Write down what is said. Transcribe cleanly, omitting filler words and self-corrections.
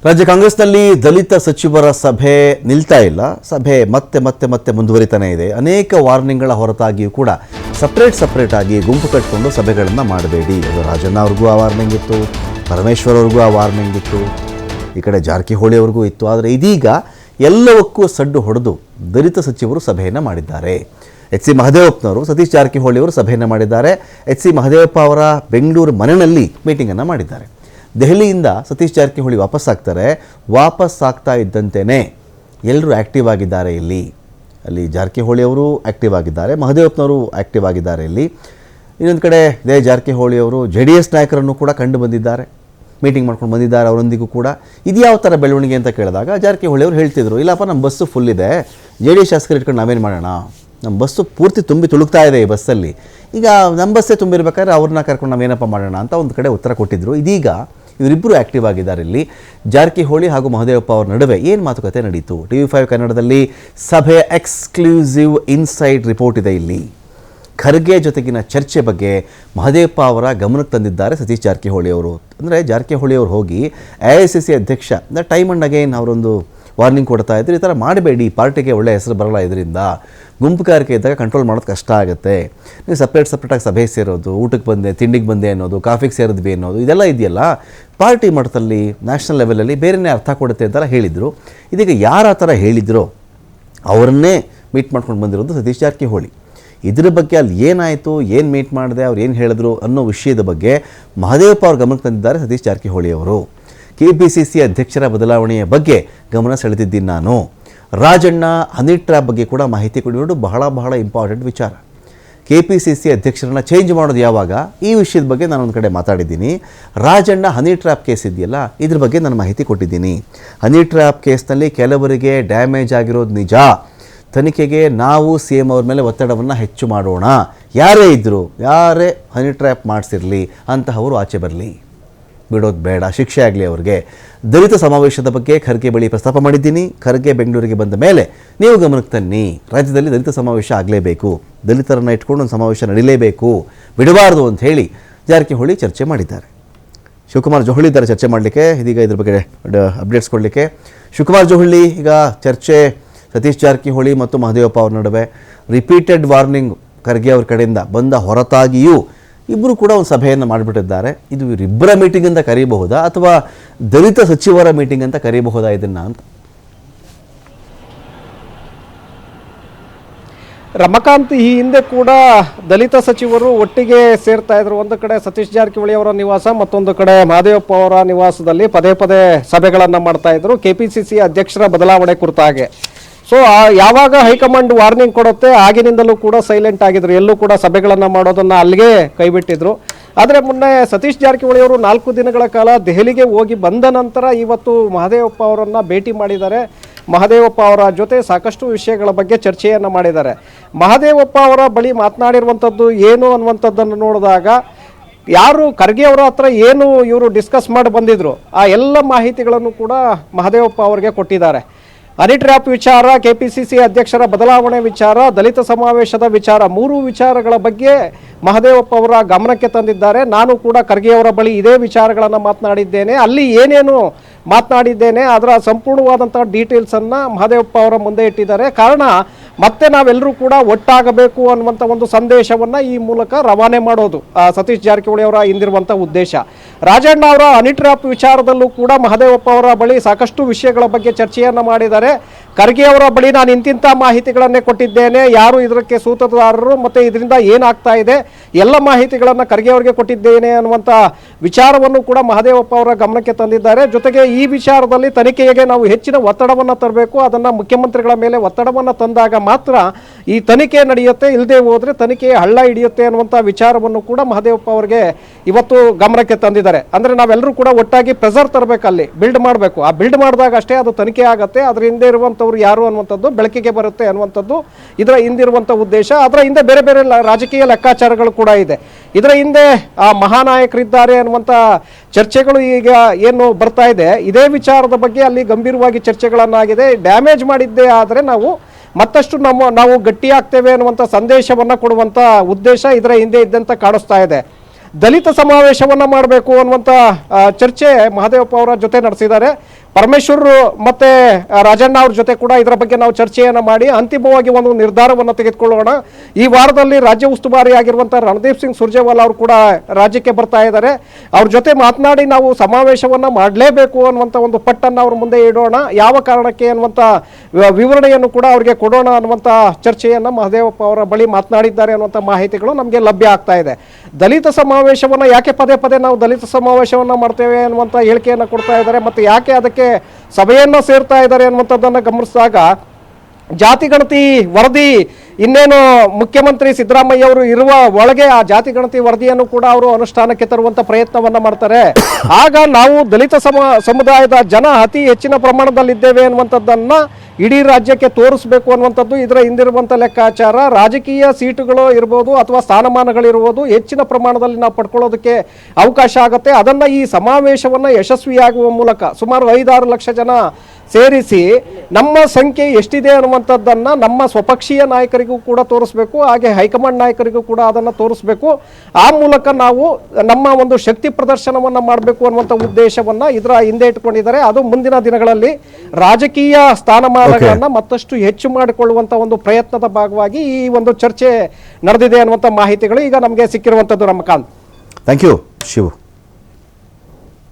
ರಾಜ್ಯ ಕಾಂಗ್ರೆಸ್ನಲ್ಲಿ ದಲಿತ ಸಚಿವರ ಸಭೆ ನಿಲ್ತಾ ಇಲ್ಲ. ಸಭೆ ಮತ್ತೆ ಮತ್ತೆ ಮತ್ತೆ ಮುಂದುವರಿತಾನೆ ಇದೆ. ಅನೇಕ ವಾರ್ನಿಂಗ್ಗಳ ಹೊರತಾಗಿಯೂ ಕೂಡ ಸಪ್ರೇಟ್ ಆಗಿ ಗುಂಪು ಕಟ್ಟಿಕೊಂಡು ಸಭೆಗಳನ್ನು ಮಾಡಬೇಡಿ. ಅದು ರಾಜಣ್ಣ ಅವ್ರಿಗೂ ಆ ವಾರ್ನಿಂಗ್ ಇತ್ತು, ಪರಮೇಶ್ವರ್ ಅವ್ರಿಗೂ ಆ ವಾರ್ನಿಂಗ್ ಇತ್ತು, ಈ ಕಡೆ ಜಾರಕಿಹೊಳಿ ಅವ್ರಿಗೂ ಇತ್ತು. ಆದರೆ ಇದೀಗ ಎಲ್ಲವಕ್ಕೂ ಸಡ್ಡು ಹೊಡೆದು ದಲಿತ ಸಚಿವರು ಸಭೆಯನ್ನು ಮಾಡಿದ್ದಾರೆ. ಎಚ್ ಸಿ ಮಹದೇವಪ್ಪನವರು ಸತೀಶ್ ಜಾರಕಿಹೊಳಿ ಅವರು ಸಭೆಯನ್ನು ಮಾಡಿದ್ದಾರೆ. ಎಚ್ ಸಿ ಮಹದೇವಪ್ಪ ಅವರ ಬೆಂಗಳೂರು ಮನೆಯಲ್ಲಿ ಮೀಟಿಂಗನ್ನು ಮಾಡಿದ್ದಾರೆ. ದೆಹಲಿಯಿಂದ ಸತೀಶ್ ಜಾರಕಿಹೊಳಿ ವಾಪಸ್ ಆಗ್ತಾ ಇದ್ದಂತೆಯೇ ಎಲ್ಲರೂ ಆ್ಯಕ್ಟಿವ್ ಆಗಿದ್ದಾರೆ. ಅಲ್ಲಿ ಜಾರಕಿಹೊಳಿ ಅವರು ಆ್ಯಕ್ಟಿವ್ ಆಗಿದ್ದಾರೆ, ಮಹದೇವಪ್ಪನವರು ಆ್ಯಕ್ಟಿವ್ ಆಗಿದ್ದಾರೆ. ಇನ್ನೊಂದು ಕಡೆ ಇದೇ ಜಾರಕಿಹೊಳಿ ಅವರು JDS ನಾಯಕರನ್ನು ಕೂಡ ಕಂಡು ಬಂದಿದ್ದಾರೆ, ಮೀಟಿಂಗ್ ಮಾಡ್ಕೊಂಡು ಬಂದಿದ್ದಾರೆ. ಅವರೊಂದಿಗೂ ಕೂಡ ಇದು ಯಾವ ಥರ ಬೆಳವಣಿಗೆ ಅಂತ ಕೇಳಿದಾಗ ಜಾರಕಿಹೊಳಿ ಅವರು ಹೇಳ್ತಿದ್ರು, ಇಲ್ಲಪ್ಪ ನಮ್ಮ ಬಸ್ಸು ಫುಲ್ ಇದೆ, JDS ಶಾಸಕರು ಇಟ್ಕೊಂಡು ನಾವೇನು ಮಾಡೋಣ, ನಮ್ಮ ಬಸ್ಸು ಪೂರ್ತಿ ತುಂಬಿ ತುಳುಕ್ತಾ ಇದೆ ಈ ಬಸ್ಸಲ್ಲಿ, ಈಗ ನಮ್ಮ ಬಸ್ಸೇ ತುಂಬಿರ್ಬೇಕಾದ್ರೆ ಅವ್ರನ್ನ ಕರ್ಕೊಂಡು ನಾವೇನಪ್ಪ ಮಾಡೋಣ ಅಂತ ಒಂದು ಕಡೆ ಉತ್ತರ ಕೊಟ್ಟಿದ್ದರು. ಇದೀಗ ಇವರಿಬ್ಬರು ಆ್ಯಕ್ಟಿವ್ ಆಗಿದ್ದಾರೆ. ಜಾರಕಿಹೊಳಿ ಹಾಗೂ ಮಹದೇವಪ್ಪ ಅವರ ನಡುವೆ ಏನು ಮಾತುಕತೆ ನಡೀತು? TV5 ಕನ್ನಡದಲ್ಲಿ ಸಭೆ ಎಕ್ಸ್ಕ್ಲೂಸಿವ್ ಇನ್ಸೈಡ್ ರಿಪೋರ್ಟ್ ಇದೆ. ಖರ್ಗೆ ಜೊತೆಗಿನ ಚರ್ಚೆ ಬಗ್ಗೆ ಮಹದೇವಪ್ಪ ಅವರ ಗಮನಕ್ಕೆ ತಂದಿದ್ದಾರೆ ಸತೀಶ್ ಜಾರಕಿಹೊಳಿ ಅವರು. ಅಂದರೆ ಜಾರಕಿಹೊಳಿ ಅವರು ಹೋಗಿ AICC ಅಧ್ಯಕ್ಷ ಟೈಮ್ ಆ್ಯಂಡ್ ಅಗೈನ್ ಅವರೊಂದು ವಾರ್ನಿಂಗ್ ಕೊಡ್ತಾ ಇದ್ರು, ಈ ಥರ ಮಾಡಬೇಡಿ, ಪಾರ್ಟಿಗೆ ಒಳ್ಳೆಯ ಹೆಸರು ಬರಲ್ಲ, ಇದರಿಂದ ಗುಂಪುಗಾರಿಕೆ ಇದ್ದಾಗ ಕಂಟ್ರೋಲ್ ಮಾಡೋದು ಕಷ್ಟ ಆಗುತ್ತೆ, ನೀವು ಸಪ್ರೇಟಾಗಿ ಸಭೆ ಸೇರೋದು, ಊಟಕ್ಕೆ ಬಂದೆ ತಿಂಡಿಗೆ ಬಂದೆ ಅನ್ನೋದು, ಕಾಫಿಗೆ ಸೇರಿದ್ವಿ ಅನ್ನೋದು, ಇದೆಲ್ಲ ಇದೆಯಲ್ಲ ಪಾರ್ಟಿ ಮಟ್ಟದಲ್ಲಿ ನ್ಯಾಷನಲ್ ಲೆವೆಲಲ್ಲಿ ಬೇರೆಯೇ ಅರ್ಥ ಕೊಡುತ್ತೆ ಅಂತೆಲ್ಲ ಹೇಳಿದರು. ಇದೀಗ ಯಾರು ಆ ಥರ ಹೇಳಿದ್ರೋ ಅವರನ್ನೇ ಮೀಟ್ ಮಾಡ್ಕೊಂಡು ಬಂದಿರೋದು ಸತೀಶ್ ಜಾರಕಿಹೊಳಿ. ಇದ್ರ ಬಗ್ಗೆ ಅಲ್ಲಿ ಏನಾಯಿತು, ಏನು ಮೀಟ್ ಮಾಡಿದೆ, ಅವ್ರು ಏನು ಹೇಳಿದ್ರು ಅನ್ನೋ ವಿಷಯದ ಬಗ್ಗೆ ಮಹದೇವಪ್ಪ ಅವ್ರ ಗಮನಕ್ಕೆ ತಂದಿದ್ದಾರೆ ಸತೀಶ್ ಜಾರಕಿಹೊಳಿ ಅವರು. KPCC ಅಧ್ಯಕ್ಷರ ಬದಲಾವಣೆಯ ಬಗ್ಗೆ ಗಮನ ಸೆಳೆದಿದ್ದೀನಿ ನಾನು. ರಾಜಣ್ಣ ಹನಿ ಟ್ರ್ಯಾಪ್ ಬಗ್ಗೆ ಕೂಡ ಮಾಹಿತಿ ಕೊಡಿರೋದು ಬಹಳ ಇಂಪಾರ್ಟೆಂಟ್ ವಿಚಾರ. KPCC ಅಧ್ಯಕ್ಷರನ್ನ ಚೇಂಜ್ ಮಾಡೋದು ಯಾವಾಗ, ಈ ವಿಷಯದ ಬಗ್ಗೆ ನಾನು ಒಂದು ಕಡೆ ಮಾತಾಡಿದ್ದೀನಿ. ರಾಜಣ್ಣ ಹನಿ ಟ್ರ್ಯಾಪ್ ಕೇಸ್ ಇದೆಯಲ್ಲ, ಇದ್ರ ಬಗ್ಗೆ ನಾನು ಮಾಹಿತಿ ಕೊಟ್ಟಿದ್ದೀನಿ. ಹನಿ ಟ್ರ್ಯಾಪ್ ಕೇಸ್ನಲ್ಲಿ ಕೆಲವರಿಗೆ ಡ್ಯಾಮೇಜ್ ಆಗಿರೋದು ನಿಜ. ತನಿಖೆಗೆ ನಾವು CM ಅವ್ರ ಮೇಲೆ ಒತ್ತಡವನ್ನು ಹೆಚ್ಚು ಮಾಡೋಣ. ಯಾರೇ ಇದ್ದರು, ಯಾರೇ ಹನಿ ಟ್ರ್ಯಾಪ್ ಮಾಡಿಸಿರಲಿ ಅಂತಹವರು ಆಚೆ ಬರಲಿ, ಬಿಡೋದು ಬೇಡ, ಶಿಕ್ಷೆ ಆಗಲಿ ಅವ್ರಿಗೆ. ದಲಿತ ಸಮಾವೇಶದ ಬಗ್ಗೆ ಖರ್ಗೆ ಬಳಿ ಪ್ರಸ್ತಾಪ ಮಾಡಿದ್ದೀನಿ. ಖರ್ಗೆ ಬೆಂಗಳೂರಿಗೆ ಬಂದ ಮೇಲೆ ನೀವು ಗಮನಕ್ಕೆ ತನ್ನಿ, ರಾಜ್ಯದಲ್ಲಿ ದಲಿತ ಸಮಾವೇಶ ಆಗಲೇಬೇಕು, ದಲಿತರನ್ನು ಇಟ್ಕೊಂಡು ಒಂದು ಸಮಾವೇಶ ನಡೀಲೇಬೇಕು, ಬಿಡಬಾರ್ದು ಅಂತ ಹೇಳಿ ಜಾರಕಿಹೊಳಿ ಚರ್ಚೆ ಮಾಡಿದ್ದಾರೆ. ಶಿವಕುಮಾರ್ ಜೊಹಳಿ ಇದ್ದಾರೆ ಚರ್ಚೆ ಮಾಡಲಿಕ್ಕೆ. ಇದೀಗ ಇದ್ರ ಬಗ್ಗೆ ಅಪ್ಡೇಟ್ಸ್ ಕೊಡಲಿಕ್ಕೆ ಶಿವಕುಮಾರ್ ಜೊಹಳಿ. ಈಗ ಚರ್ಚೆ ಸತೀಶ್ ಜಾರಕಿಹೊಳಿ ಮತ್ತು ಮಹದೇವಪ್ಪ ಅವ್ರ ನಡುವೆ ರಿಪೀಟೆಡ್ ವಾರ್ನಿಂಗ್ ಖರ್ಗೆ ಅವ್ರ ಕಡೆಯಿಂದ ಬಂದ ಹೊರತಾಗಿಯೂ ಇಬ್ಬರು ಕೂಡ ಒಂದು ಸಭೆಯನ್ನು ಮಾಡಿಬಿಟ್ಟಿದ್ದಾರೆ. ಇದು ಇವರಿಬ್ಬರ ಮೀಟಿಂಗ್ ಅಂತ ಕರೀಬಹುದಾ ಅಥವಾ ದಲಿತ ಸಚಿವರ ಮೀಟಿಂಗ್ ಅಂತ ಕರೀಬಹುದಾ ಇದನ್ನ ಅಂತ? ರಮಕಾಂತ್, ಈ ಹಿಂದೆ ಕೂಡ ದಲಿತ ಸಚಿವರು ಒಟ್ಟಿಗೆ ಸೇರ್ತಾ ಇದ್ರು. ಒಂದು ಕಡೆ ಸತೀಶ್ ಜಾರಕಿಹೊಳಿ ಅವರ ನಿವಾಸ, ಮತ್ತೊಂದು ಕಡೆ ಮಹದೇವಪ್ಪ ಅವರ ನಿವಾಸದಲ್ಲಿ ಪದೇ ಸಭೆಗಳನ್ನು ಮಾಡ್ತಾ ಇದ್ರು KPCC ಅಧ್ಯಕ್ಷರ ಬದಲಾವಣೆ ಕುರಿತಾಗೆ. ಸೊ ಯಾವಾಗ ಹೈಕಮಾಂಡ್ ವಾರ್ನಿಂಗ್ ಕೊಡುತ್ತೆ ಆಗಿನಿಂದಲೂ ಕೂಡ ಸೈಲೆಂಟ್ ಆಗಿದ್ರು, ಎಲ್ಲೂ ಕೂಡ ಸಭೆಗಳನ್ನು ಮಾಡೋದನ್ನು ಅಲ್ಲಿಗೆ ಕೈಬಿಟ್ಟಿದ್ರು. ಆದರೆ ಮೊನ್ನೆ ಸತೀಶ್ ಜಾರಕಿಹೊಳಿ ಅವರು 4 ದಿನಗಳ ಕಾಲ ದೆಹಲಿಗೆ ಹೋಗಿ ಬಂದ ನಂತರ ಇವತ್ತು ಮಹದೇವಪ್ಪ ಅವರನ್ನು ಭೇಟಿ ಮಾಡಿದ್ದಾರೆ. ಮಹದೇವಪ್ಪ ಅವರ ಜೊತೆ ಸಾಕಷ್ಟು ವಿಷಯಗಳ ಬಗ್ಗೆ ಚರ್ಚೆಯನ್ನು ಮಾಡಿದ್ದಾರೆ. ಮಹದೇವಪ್ಪ ಅವರ ಬಳಿ ಮಾತನಾಡಿರುವಂಥದ್ದು ಏನು ಅನ್ನುವಂಥದ್ದನ್ನು ನೋಡಿದಾಗ ಯಾರು ಖರ್ಗೆ ಅವರ ಹತ್ರ ಏನು ಇವರು ಡಿಸ್ಕಸ್ ಮಾಡಿ ಬಂದಿದ್ರು ಆ ಎಲ್ಲ ಮಾಹಿತಿಗಳನ್ನು ಕೂಡ ಮಹದೇವಪ್ಪ ಅವರಿಗೆ ಕೊಟ್ಟಿದ್ದಾರೆ. ಹನಿ ಟ್ರ್ಯಾಪ್ ವಿಚಾರ, KPCC ಅಧ್ಯಕ್ಷರ ಬದಲಾವಣೆ ವಿಚಾರ, ದಲಿತ ಸಮಾವೇಶದ ವಿಚಾರ, 3 ವಿಚಾರಗಳ ಬಗ್ಗೆ ಮಹದೇವಪ್ಪ ಅವರ ಗಮನಕ್ಕೆ ತಂದಿದ್ದಾರೆ. ನಾನು ಕೂಡ ಖರ್ಗೆ ಅವರ ಬಳಿ ಇದೇ ವಿಚಾರಗಳನ್ನು ಮಾತನಾಡಿದ್ದೇನೆ, ಅಲ್ಲಿ ಏನೇನು ಮಾತನಾಡಿದ್ದೇನೆ ಅದರ ಸಂಪೂರ್ಣವಾದಂಥ ಡೀಟೇಲ್ಸನ್ನು ಮಹದೇವಪ್ಪ ಅವರ ಮುಂದೆ ಇಟ್ಟಿದ್ದಾರೆ. ಕಾರಣ ಮತ್ತೆ ನಾವೆಲ್ಲರೂ ಕೂಡ ಒಟ್ಟಾಗಬೇಕು ಅನ್ನುವಂಥ ಒಂದು ಸಂದೇಶವನ್ನು ಈ ಮೂಲಕ ರವಾನೆ ಮಾಡೋದು ಸತೀಶ್ ಜಾರಕಿಹೊಳಿ ಅವರ ಹಿಂದಿರುವಂಥ ಉದ್ದೇಶ. ರಾಜಣ್ಣ ಅವರ ಹನಿ ಟ್ರ್ಯಾಪ್ ವಿಚಾರದಲ್ಲೂ ಕೂಡ ಮಹದೇವಪ್ಪ ಅವರ ಬಳಿ ಸಾಕಷ್ಟು ವಿಷಯಗಳ ಬಗ್ಗೆ ಚರ್ಚೆಯನ್ನು ಮಾಡಿದ್ದಾರೆ. ಖರ್ಗೆ ಅವರ ಬಳಿ ನಾನು ಇಂತಿಂಥ ಮಾಹಿತಿಗಳನ್ನೇ ಕೊಟ್ಟಿದ್ದೇನೆ, ಯಾರು ಇದಕ್ಕೆ ಸೂತ್ರಧಾರರು ಮತ್ತು ಇದರಿಂದ ಏನಾಗ್ತಾ ಇದೆ ಎಲ್ಲ ಮಾಹಿತಿಗಳನ್ನು ಖರ್ಗೆ ಅವರಿಗೆ ಕೊಟ್ಟಿದ್ದೇನೆ ಅನ್ನುವಂಥ ವಿಚಾರವನ್ನು ಕೂಡ ಮಹದೇವಪ್ಪ ಅವರ ಗಮನಕ್ಕೆ ತಂದಿದ್ದಾರೆ. ಜೊತೆಗೆ ಈ ವಿಚಾರದಲ್ಲಿ ತನಿಖೆಗೆ ನಾವು ಹೆಚ್ಚಿನ ಒತ್ತಡವನ್ನು ತರಬೇಕು, ಅದನ್ನು ಮುಖ್ಯಮಂತ್ರಿಗಳ ಮೇಲೆ ಒತ್ತಡವನ್ನು ತಂದಾಗ ಮಾತ್ರ ಈ ತನಿಖೆ ನಡೆಯುತ್ತೆ, ಇಲ್ಲದೆ ಹೋದರೆ ತನಿಖೆ ಹಳ್ಳ ಹಿಡಿಯುತ್ತೆ ಅನ್ನುವಂಥ ವಿಚಾರವನ್ನು ಕೂಡ ಮಹದೇವಪ್ಪ ಅವರಿಗೆ ಇವತ್ತು ಗಮನಕ್ಕೆ ತಂದಿದ್ದಾರೆ. ಅಂದರೆ ನಾವೆಲ್ಲರೂ ಕೂಡ ಒಟ್ಟಾಗಿ ಪ್ರೆಸರ್ ತರಬೇಕು, ಅಲ್ಲಿ ಬಿಲ್ಡ್ ಮಾಡಬೇಕು. ಆ ಬಿಲ್ಡ್ ಮಾಡಿದಾಗ ಅಷ್ಟೇ ಅದು ತನಿಖೆ ಆಗುತ್ತೆ, ಅದರ ಹಿಂದೆ ಇರುವಂಥವ್ರು ಯಾರು ಅನ್ನುವಂಥದ್ದು ಬೆಳಕಿಗೆ ಬರುತ್ತೆ ಅನ್ನುವಂಥದ್ದು ಇದರ ಹಿಂದಿರುವಂಥ ಉದ್ದೇಶ. ಅದರ ಹಿಂದೆ ಬೇರೆ ರಾಜಕೀಯ ಲೆಕ್ಕಾಚಾರಗಳು ಕೂಡ ಇದೆ. ಇದರ ಹಿಂದೆ ಆ ಮಹಾನಾಯಕರಿದ್ದಾರೆ ಅನ್ನುವಂಥ ಚರ್ಚೆಗಳು ಈಗ ಏನು ಬರ್ತಾ ಇದೆ, ಇದೇ ವಿಚಾರದ ಬಗ್ಗೆ ಅಲ್ಲಿ ಗಂಭೀರವಾಗಿ ಚರ್ಚೆಗಳನ್ನಾಗಿದೆ. ಡ್ಯಾಮೇಜ್ ಮಾಡಿದ್ದೇ ಆದರೆ ಮತ್ತಷ್ಟು ನಾವು ಗಟ್ಟಿಯಾಗ್ತೇವೆ ಅನ್ನುವಂಥ ಸಂದೇಶವನ್ನು ಕೊಡುವಂಥ ಉದ್ದೇಶ ಇದರ ಹಿಂದೆ ಇದ್ದಂತ ಕಾಣಿಸ್ತಾ ಇದೆ. ದಲಿತ ಸಮಾವೇಶವನ್ನು ಮಾಡಬೇಕು ಅನ್ನುವಂಥ ಚರ್ಚೆ ಮಹದೇವಪ್ಪ ಅವರ ಜೊತೆ ನಡೆಸಿದ್ದಾರೆ. ಪರಮೇಶ್ವರ್ ಮತ್ತೆ ರಾಜಣ್ಣ ಅವ್ರ ಜೊತೆ ಕೂಡ ಇದರ ಬಗ್ಗೆ ನಾವು ಚರ್ಚೆಯನ್ನು ಮಾಡಿ ಅಂತಿಮವಾಗಿ ಒಂದು ನಿರ್ಧಾರವನ್ನು ತೆಗೆದುಕೊಳ್ಳೋಣ. ಈ ವಾರದಲ್ಲಿ ರಾಜ್ಯ ಉಸ್ತುವಾರಿ ಆಗಿರುವಂತಹ ರಣದೀಪ್ ಸಿಂಗ್ ಸುರ್ಜೇವಾಲಾ ಅವರು ಕೂಡ ರಾಜ್ಯಕ್ಕೆ ಬರ್ತಾ ಇದ್ದಾರೆ. ಅವ್ರ ಜೊತೆ ಮಾತನಾಡಿ ನಾವು ಸಮಾವೇಶವನ್ನ ಮಾಡಲೇಬೇಕು ಅನ್ನುವಂಥ ಒಂದು ಪಟ್ಟನ್ನು ಅವ್ರ ಮುಂದೆ ಇಡೋಣ, ಯಾವ ಕಾರಣಕ್ಕೆ ಅನ್ನುವಂಥ ವಿವರಣೆಯನ್ನು ಕೂಡ ಅವ್ರಿಗೆ ಕೊಡೋಣ ಅನ್ನುವಂಥ ಚರ್ಚೆಯನ್ನ ಮಹದೇವಪ್ಪ ಅವರ ಬಳಿ ಮಾತನಾಡಿದ್ದಾರೆ ಅನ್ನುವಂಥ ಮಾಹಿತಿಗಳು ನಮಗೆ ಲಭ್ಯ ಆಗ್ತಾ ಇದೆ. ದಲಿತ ಸಮಾವೇಶವನ್ನ ಯಾಕೆ ಪದೇ ಪದೇ ನಾವು ದಲಿತ ಸಮಾವೇಶವನ್ನ ಮಾಡ್ತೇವೆ ಅನ್ನುವಂಥ ಹೇಳಿಕೆಯನ್ನು ಕೊಡ್ತಾ ಇದ್ದಾರೆ, ಮತ್ತೆ ಯಾಕೆ ಅದಕ್ಕೆ ಸಭೆಯನ್ನ ಸೇರ್ತಾ ಇದ್ದಾರೆ ಅನ್ನುವಂಥದ್ದನ್ನು ಗಮನಿಸಿದಾಗ ಜಾತಿ ಗಣತಿ ವರದಿ ಇನ್ನೇನು ಮುಖ್ಯಮಂತ್ರಿ ಸಿದ್ದರಾಮಯ್ಯ ಅವರು ಇರುವ ಒಳಗೆ ಆ ಜಾತಿ ಗಣತಿ ವರದಿಯನ್ನು ಕೂಡ ಅವರು ಅನುಷ್ಠಾನಕ್ಕೆ ತರುವಂತ ಪ್ರಯತ್ನವನ್ನ ಮಾಡ್ತಾರೆ. ಆಗ ನಾವು ದಲಿತ ಸಮುದಾಯದ ಜನ ಅತಿ ಹೆಚ್ಚಿನ ಪ್ರಮಾಣದಲ್ಲಿದ್ದೇವೆ ಅನ್ನುವಂಥದ್ದನ್ನ ಇಡೀ ರಾಜ್ಯಕ್ಕೆ ತೋರಿಸಬೇಕು ಅನ್ನುವಂಥದ್ದು ಇದರ ಹಿಂದಿರುವಂಥ ಲೆಕ್ಕಾಚಾರ. ರಾಜಕೀಯ ಸೀಟುಗಳು ಇರ್ಬೋದು ಅಥವಾ ಸ್ಥಾನಮಾನಗಳಿರ್ಬೋದು ಹೆಚ್ಚಿನ ಪ್ರಮಾಣದಲ್ಲಿ ನಾವು ಪಡ್ಕೊಳ್ಳೋದಕ್ಕೆ ಅವಕಾಶ ಆಗುತ್ತೆ. ಅದನ್ನು ಈ ಸಮಾವೇಶವನ್ನು ಯಶಸ್ವಿಯಾಗುವ ಮೂಲಕ ಸುಮಾರು 5-6 ಲಕ್ಷ ಜನ ಸೇರಿಸಿ ನಮ್ಮ ಸಂಖ್ಯೆ ಎಷ್ಟಿದೆ ಅನ್ನುವಂಥದ್ದನ್ನು ನಮ್ಮ ಸ್ವಪಕ್ಷೀಯ ನಾಯಕರಿಗೂ ಕೂಡ ತೋರಿಸ್ಬೇಕು, ಹಾಗೆ ಹೈಕಮಾಂಡ್ ನಾಯಕರಿಗೂ ಕೂಡ ಅದನ್ನು ತೋರಿಸ್ಬೇಕು. ಆ ಮೂಲಕ ನಾವು ನಮ್ಮ ಒಂದು ಶಕ್ತಿ ಪ್ರದರ್ಶನವನ್ನು ಮಾಡಬೇಕು ಅನ್ನುವಂಥ ಉದ್ದೇಶವನ್ನು ಇದರ ಹಿಂದೆ ಇಟ್ಕೊಂಡಿದ್ದಾರೆ. ಅದು ಮುಂದಿನ ದಿನಗಳಲ್ಲಿ ರಾಜಕೀಯ ಸ್ಥಾನಮಾನಗಳನ್ನು ಮತ್ತಷ್ಟು ಹೆಚ್ಚು ಮಾಡಿಕೊಳ್ಳುವಂಥ ಒಂದು ಪ್ರಯತ್ನದ ಭಾಗವಾಗಿ ಈ ಒಂದು ಚರ್ಚೆ ನಡೆದಿದೆ ಅನ್ನುವಂಥ ಮಾಹಿತಿಗಳು ಈಗ ನಮಗೆ ಸಿಕ್ಕಿರುವಂಥದ್ದು. Ramakant, thank you Shivu.